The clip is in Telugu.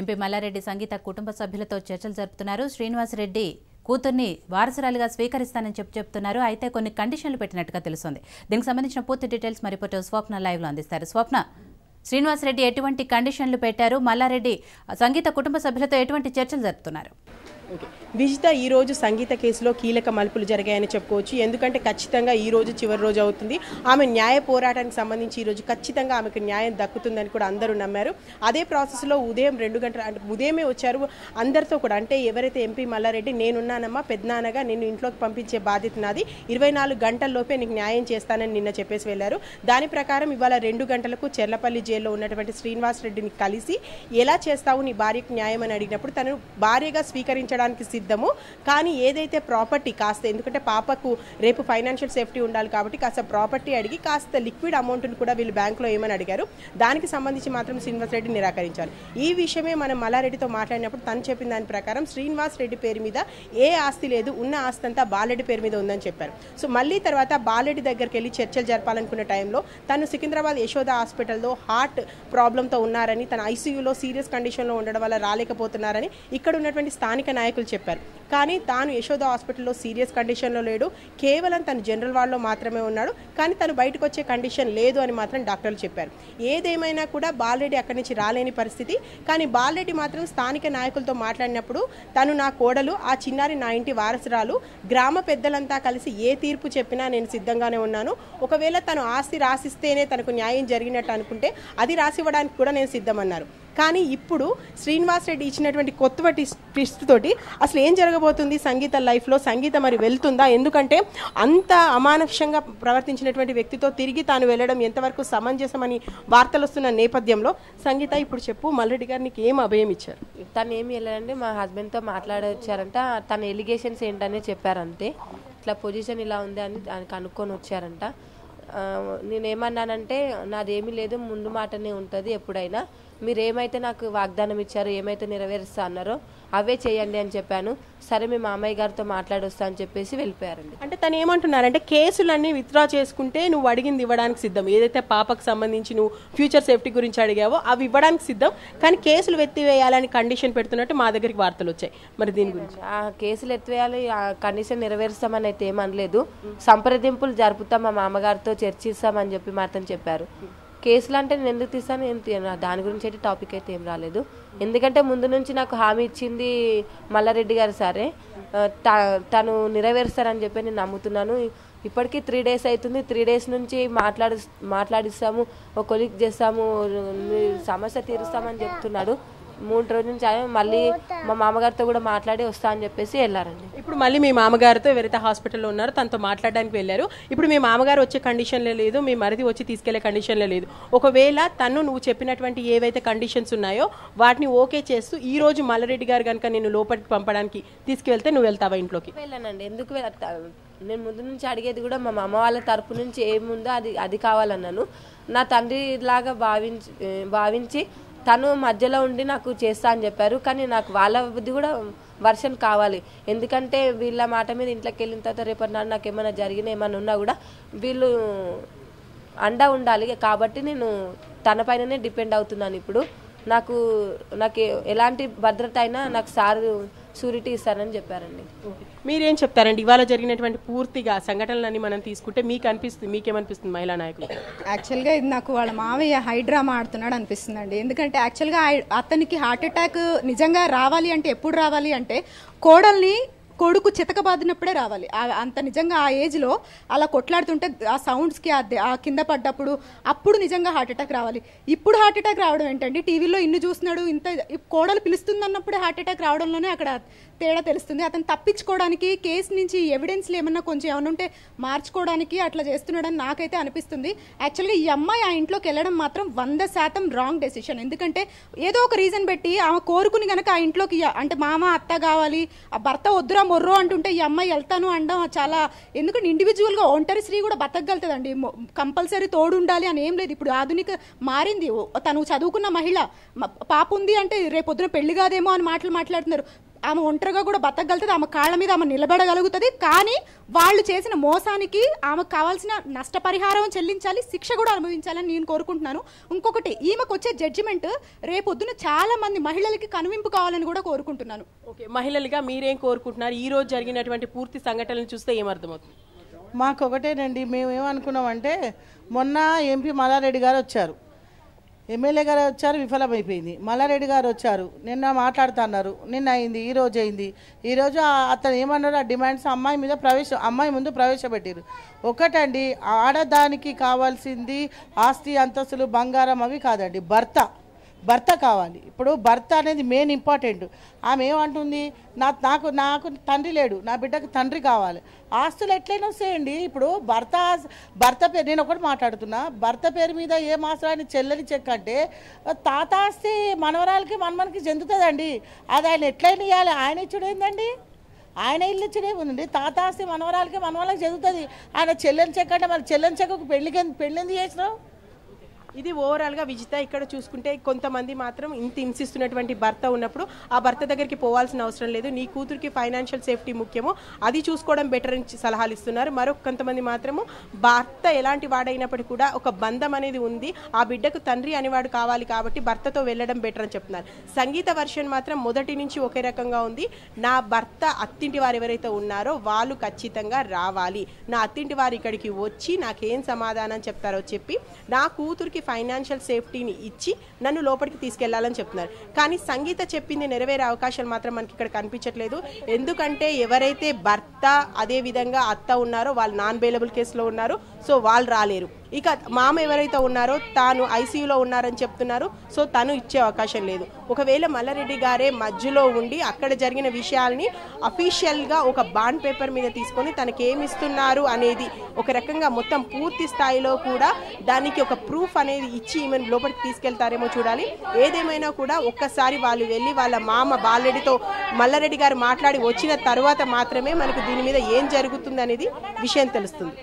ఎంపీ మల్లారెడ్డి సంగీత కుటుంబ సభ్యులతో చర్చలు జరుపుతున్నారు. శ్రీనివాసరెడ్డి కూతుర్ని వారసురాలిగా స్వీకరిస్తానని చెప్తున్నారు. అయితే కొన్ని కండిషన్లు పెట్టినట్టుగా తెలుస్తుంది. దీనికి సంబంధించిన పూర్తి డీటెయిల్స్ మరి రిపోర్టర్ స్వప్న లైవ్ లో అందిస్తారు. స్వప్న, శ్రీనివాసరెడ్డి ఎటువంటి కండిషన్లు పెట్టారు? మల్లారెడ్డి సంగీత కుటుంబ సభ్యులతో ఎటువంటి చర్చలు జరుపుతున్నారు? విజిత ఈ రోజు సంగీత కేసులో కీలక మలుపులు జరిగాయని చెప్పుకోవచ్చు. ఎందుకంటే ఖచ్చితంగా ఈ రోజు చివరి రోజు అవుతుంది. ఆమె న్యాయ పోరాటానికి సంబంధించి ఈ రోజు ఖచ్చితంగా ఆమెకు న్యాయం దక్కుతుందని కూడా అందరూ నమ్మారు. అదే ప్రాసెస్లో ఉదయం 2 గంటల అంటే ఉదయమే వచ్చారు అందరితో కూడా. అంటే ఎవరైతే ఎంపీ మల్లారెడ్డి నేనున్నానమ్మా, పెద్దనాన్నగా నిన్ను ఇంట్లోకి పంపించే బాధ్యత నాది, 24 గంటల్లోపే నీకు న్యాయం చేస్తానని నిన్న చెప్పేసి వెళ్లారు. దాని ప్రకారం ఇవాళ 2 గంటలకు చెర్లపల్లి జైల్లో ఉన్నటువంటి శ్రీనివాసరెడ్డిని కలిసి ఎలా చేస్తావు నీ భార్యకు న్యాయం అని అడిగినప్పుడు తను భార్యగా స్వీకరించడానికి సిద్ధము, కానీ ఏదైతే ప్రాపర్టీ కాస్త, ఎందుకంటే పాపకు రేపు ఫైనాన్షియల్ సేఫ్టీ ఉండాలి కాబట్టి కాస్త ప్రాపర్టీ అడిగి కాస్త లిక్విడ్ అమౌంట్ని కూడా వీళ్ళు బ్యాంకులో ఏమని అడిగారు. దానికి సంబంధించి మాత్రం శ్రీనివాసరెడ్డి నిరాకరించారు. ఈ విషయమే మనం మల్లారెడ్డితో మాట్లాడినప్పుడు తను చెప్పిన దాని ప్రకారం శ్రీనివాసరెడ్డి పేరు మీద ఏ ఆస్తి లేదు, ఉన్న ఆస్తి అంతా బాలరెడ్డి పేరు మీద ఉందని చెప్పారు. సో మళ్ళీ తర్వాత బాలరెడ్డి దగ్గరికి వెళ్ళి చర్చలు జరపాలనుకున్న టైంలో తను సికింద్రాబాద్ యశోద హాస్పిటల్లో హార్ట్ ప్రాబ్లంతో ఉన్నారని, తన ఐసీయూలో సీరియస్ కండిషన్లో ఉండడం వల్ల రాలేకపోతున్నారని ఇక్కడ ఉన్నటువంటి స్థానిక నాయకులు చెప్పారు. కానీ తాను యశోద హాస్పిటల్లో సీరియస్ కండిషన్లో లేడు, కేవలం తను జనరల్ వార్డులో మాత్రమే ఉన్నాడు, కానీ తను బయటకు వచ్చే కండిషన్ లేదు అని మాత్రం డాక్టర్లు చెప్పారు. ఏదేమైనా కూడా బాలరెడ్డి అక్కడి నుంచి రాలేని పరిస్థితి. కానీ బాలరెడ్డి మాత్రం స్థానిక నాయకులతో మాట్లాడినప్పుడు తను నా కోడలు, ఆ చిన్నారి నా ఇంటి వారసురాలు, గ్రామ పెద్దలంతా కలిసి ఏ తీర్పు చెప్పినా నేను సిద్ధంగానే ఉన్నాను. ఒకవేళ తను ఆస్తి రాసిస్తేనే తనకు న్యాయం జరిగినట్టు అనుకుంటే అది రాసివ్వడానికి కూడా నేను సిద్ధమన్నారు. కానీ ఇప్పుడు శ్రీనివాసరెడ్డి ఇచ్చినటువంటి కొత్త ట్విస్ట్ తోటి అసలు ఏం జరగబోతుంది సంగీత లైఫ్లో? సంగీత మరి వెళ్తుందా? ఎందుకంటే అంత అమానుషంగా ప్రవర్తించినటువంటి వ్యక్తితో తిరిగి తాను వెళ్ళడం ఎంతవరకు సమంజసమని వార్తలు వస్తున్న నేపథ్యంలో సంగీత ఇప్పుడు చెప్పు, మల్లారెడ్డి గారు నీకు ఏం అభయం ఇచ్చారు? తను ఏమి వెళ్ళారంటే మా హస్బెండ్తో మాట్లాడొచ్చారంట. తన ఎలిగేషన్స్ ఏంటనే చెప్పారంతే. ఇట్లా పొజిషన్ ఇలా ఉంది అని కనుక్కొని వచ్చారంట. నేనేమన్నానంటే నాదేమీ లేదు, ముందు మాటనే ఉంటుంది ఎప్పుడైనా. మీరు ఏమైతే నాకు వాగ్దానం ఇచ్చారో, ఏమైతే నెరవేరుస్తా అన్నారో అవే చేయండి అని చెప్పాను. సరే మీ మామయ్య గారితో మాట్లాడొస్తా అని చెప్పేసి వెళ్ళిపోయారండి. అంటే తను ఏమంటున్నారంటే కేసులన్నీ విత్డ్రా చేసుకుంటే నువ్వు అడిగింది ఇవ్వడానికి సిద్ధం, ఏదైతే పాపకు సంబంధించి నువ్వు ఫ్యూచర్ సేఫ్టీ గురించి అడిగావో అవి ఇవ్వడానికి సిద్ధం, కానీ కేసులు ఎత్తివేయాలని కండిషన్ పెడుతున్నట్టు మా దగ్గరికి వార్తలు వచ్చాయి. మరి దీని గురించి? ఆ కేసులు ఎత్తివేయాలి, ఆ కండిషన్ నెరవేరుస్తామని అయితే ఏమనలేదు. సంప్రదింపులు జరుపుతాం, మా మామగారితో చర్చిస్తామని చెప్పి మాత్రం చెప్పారు. కేసులు అంటే నేను ఎందుకు తీస్తాను, దాని గురించి అయితే టాపిక్ అయితే ఏం రాలేదు. ఎందుకంటే ముందు నుంచి నాకు హామీ ఇచ్చింది మల్లారెడ్డి గారు సరే, తను నెరవేరుస్తారని చెప్పి నేను నమ్ముతున్నాను. ఇప్పటికీ 3 డేస్ అవుతుంది. 3 డేస్ నుంచి మాట్లాడిస్తాము, ఒక కొలిక్ చేస్తాము, సమస్య తీరుస్తామని చెప్తున్నాడు. 3 రోజుల నుంచి మళ్ళీ మా మామగారితో కూడా మాట్లాడి వస్తా అని చెప్పేసి వెళ్ళారండి. ఇప్పుడు మళ్ళీ మీ మామగారితో ఎవరైతే హాస్పిటల్లో ఉన్నారో తనతో మాట్లాడడానికి వెళ్ళారు. ఇప్పుడు మీ మామగారు వచ్చే కండిషన్లే లేదు, మీ మరిది వచ్చి తీసుకెళ్లే కండిషన్లే లేదు. ఒకవేళ నువ్వు చెప్పినటువంటి ఏవైతే కండిషన్స్ ఉన్నాయో వాటిని ఓకే చేస్తూ ఈ రోజు మల్లారెడ్డి గారు కనుక నేను లోపలికి పంపడానికి తీసుకువెళ్తే నువ్వు వెళ్తావా ఇంట్లోకి? వెళ్ళానండి. ఎందుకు నేను ముందు నుంచి అడిగేది కూడా మా అమ్మ వాళ్ళ తరపు నుంచి ఏముందో అది కావాలన్నాను. నా తండ్రి లాగా భావించి తను మధ్యలో ఉండి నాకు చేస్తా అని చెప్పారు. కానీ నాకు వాళ్ళ బుద్ధి కూడా వర్షన్ కావాలి. ఎందుకంటే వీళ్ళ మాట మీద ఇంట్లోకి వెళ్ళిన తర్వాత రేపటి నాడు నాకు ఏమైనా జరిగినా ఏమైనా ఉన్నా కూడా వీళ్ళు అండా ఉండాలి. కాబట్టి నేను తన పైననే డిపెండ్ అవుతున్నాను. ఇప్పుడు నాకు ఎలాంటి భద్రత అయినా నాకు సార్ షూరిటీ ఇస్తారని చెప్పారండి. మీరేం చెప్తారండి ఇవాళ జరిగినటువంటి పూర్తిగా సంఘటనలన్నీ మనం తీసుకుంటే మీకేమనిపిస్తుంది మహిళా నాయకులు? యాక్చువల్గా ఇది నాకు వాళ్ళ మావయ్య హైడ్రామా ఆడుతున్నాడు అనిపిస్తుందండి. ఎందుకంటే యాక్చువల్గా అతనికి హార్ట్ అటాక్ నిజంగా రావాలి అంటే ఎప్పుడు రావాలి అంటే కోడల్ని కొడుకు చితకబాదినప్పుడే రావాలి. అంత నిజంగా ఆ ఏజ్లో అలా కొట్లాడుతుంటే ఆ సౌండ్స్కి ఆ కింద పడ్డప్పుడు అప్పుడు నిజంగా హార్ట్ అటాక్ రావాలి. ఇప్పుడు హార్ట్ అటాక్ రావడం ఏంటండి? టీవీలో ఇన్ని చూస్తున్నాడు, ఇంత కోడలు పిలుస్తుంది అన్నప్పుడే హార్ట్ అటాక్ రావడంలోనే అక్కడ తేడా తెలుస్తుంది. అతను తప్పించుకోవడానికి కేసు నుంచి ఎవిడెన్స్లు ఏమన్నా కొంచెం ఏమైనా ఉంటే మార్చుకోవడానికి అట్లా చేస్తున్నాడని నాకైతే అనిపిస్తుంది. యాక్చువల్గా ఈ అమ్మాయి ఆ ఇంట్లోకి వెళ్ళడం మాత్రం 100% రాంగ్ డెసిషన్. ఎందుకంటే ఏదో ఒక రీజన్ పెట్టి ఆమె కోరుకుని కనుక ఆ ఇంట్లోకి అంటే మామ అత్త కావాలి, ఆ భర్త వద్దురా మొర్రో అంటుంటే ఈ అమ్మాయి వెళ్తాను అనడం చాలా, ఎందుకంటే ఇండివిజువల్గా ఒంటరి స్త్రీ కూడా బతకగలుగుతుందండి. కంపల్సరీ తోడు ఉండాలి అని ఏం లేదు. ఇప్పుడు ఆధునిక మారింది. తను చదువుకున్న మహిళ, పాప ఉంది అంటే రేపొద్దున పెళ్లి కాదేమో అని మాట్లాడుతున్నారు. ఆమె ఒంటరిగా కూడా బతకగలుగుతుంది, ఆమె కాళ్ళ మీద ఆమె నిలబడగలుగుతుంది. కానీ వాళ్ళు చేసిన మోసానికి ఆమెకు కావాల్సిన నష్టపరిహారం చెల్లించాలి, శిక్ష కూడా అనుభవించాలని నేను కోరుకుంటున్నాను. ఇంకొకటి, ఈమెకు వచ్చే జడ్జిమెంట్ రేపొద్దున చాలా మంది మహిళలకి కనువింపు కావాలని కూడా కోరుకుంటున్నాను. ఓకే, మహిళలుగా మీరేం కోరుకుంటున్నారు? ఈ రోజు జరిగినటువంటి పూర్తి సంఘటనలు చూస్తే ఏమర్థమవుతుంది? మాకు ఒకటేనండి, మేము ఏమనుకున్నామంటే మొన్న ఎంపీ మల్లారెడ్డి గారు వచ్చారు, ఎమ్మెల్యే గారు వచ్చారు, విఫలమైపోయింది. మల్లారెడ్డి గారు వచ్చారు, నిన్న మాట్లాడుతున్నారు, నిన్న అయింది, ఈరోజు అయింది. ఈరోజు అతను ఏమన్నారు, ఆ డిమాండ్స్ అమ్మాయి ముందు ప్రవేశపెట్టారు. ఒకటండి, ఆడదానికి కావాల్సింది ఆస్తి అంతస్తులు బంగారం అవి కాదండి, భర్త కావాలి. ఇప్పుడు భర్త అనేది మెయిన్ ఇంపార్టెంట్. ఆమె ఏమంటుంది, నాకు తండ్రి లేడు, నా బిడ్డకు తండ్రి కావాలి. ఆస్తులు ఎట్లయినా వస్తాయండి. ఇప్పుడు భర్త పేరు, నేను ఒకటి మాట్లాడుతున్నా, భర్త పేరు మీద ఏ మాసరాని చెల్లని చెక్ అంటే తాత ఆస్తి మనవరాలకి మనకి చెందుతుందండి. అది ఆయన ఎట్లయినా ఇవ్వాలి. ఆయన ఇచ్చుడు ఏందండి, ఆయన ఇల్లు ఇచ్చుడే ఉందండి. తాత ఆస్తి మనవరాలకి చెందుతుంది. ఆయన చెల్లని చెక్ అంటే మరి చెల్లని చెక్కకు పెళ్ళింది చేసినావు. ఇది ఓవరాల్గా విజిత. ఇక్కడ చూసుకుంటే కొంతమంది మాత్రం ఇంత హింసిస్తున్నటువంటి భర్త ఉన్నప్పుడు ఆ భర్త దగ్గరికి పోవాల్సిన అవసరం లేదు, నీ కూతురికి ఫైనాన్షియల్ సేఫ్టీ ముఖ్యమో అది చూసుకోవడం బెటర్ అని సలహాలు ఇస్తున్నారు. మరొక కొంతమంది మాత్రము భర్త ఎలాంటి వాడైనప్పటికీ కూడా ఒక బంధం అనేది ఉంది, ఆ బిడ్డకు తండ్రి అనేవాడు కావాలి కాబట్టి భర్తతో వెళ్ళడం బెటర్ అని చెప్తున్నారు. సంగీత వర్షన్ మాత్రం మొదటి నుంచి ఒకే రకంగా ఉంది. నా భర్త అత్తింటి వారు ఎవరైతే ఉన్నారో వాళ్ళు ఖచ్చితంగా రావాలి, నా అత్తింటి వారు ఇక్కడికి వచ్చి నాకేం సమాధానం చెప్తారో చెప్పి నా కూతురికి ఫైనాన్షియల్ సేఫ్టీని ఇచ్చి నన్ను లోపలికి తీసుకెళ్లాలని చెప్తున్నారు. కానీ సంగీత చెప్పింది నెరవేరే అవకాశాలు మాత్రం మనకి ఇక్కడ కనిపించట్లేదు. ఎందుకంటే ఎవరైతే భర్త అదే విధంగా అత్త ఉన్నారో వాళ్ళు నాన్ బెయిలబుల్ కేసులో ఉన్నారు, సో వాళ్ళు రాలేరు. ఇక మామ ఎవరైతే ఉన్నారో తాను ఐసీయూలో ఉన్నారని చెప్తున్నారు, సో తను ఇచ్చే అవకాశం లేదు. ఒకవేళ మల్లారెడ్డి గారే మధ్యలో ఉండి అక్కడ జరిగిన విషయాల్ని అఫీషియల్గా ఒక బాండ్ పేపర్ మీద తీసుకొని తనకేమిస్తున్నారు అనేది ఒక రకంగా మొత్తం పూర్తి స్థాయిలో కూడా దానికి ఒక ప్రూఫ్ అనేది ఇచ్చి ఈమెను లోపలికి తీసుకెళ్తారేమో చూడాలి. ఏదేమైనా కూడా ఒక్కసారి వాళ్ళు వెళ్ళి వాళ్ళ మామ బాలరెడ్డితో మల్లారెడ్డి గారు మాట్లాడి వచ్చిన తర్వాత మాత్రమే మనకు దీని మీద ఏం జరుగుతుంది అనేది విషయం తెలుస్తుంది.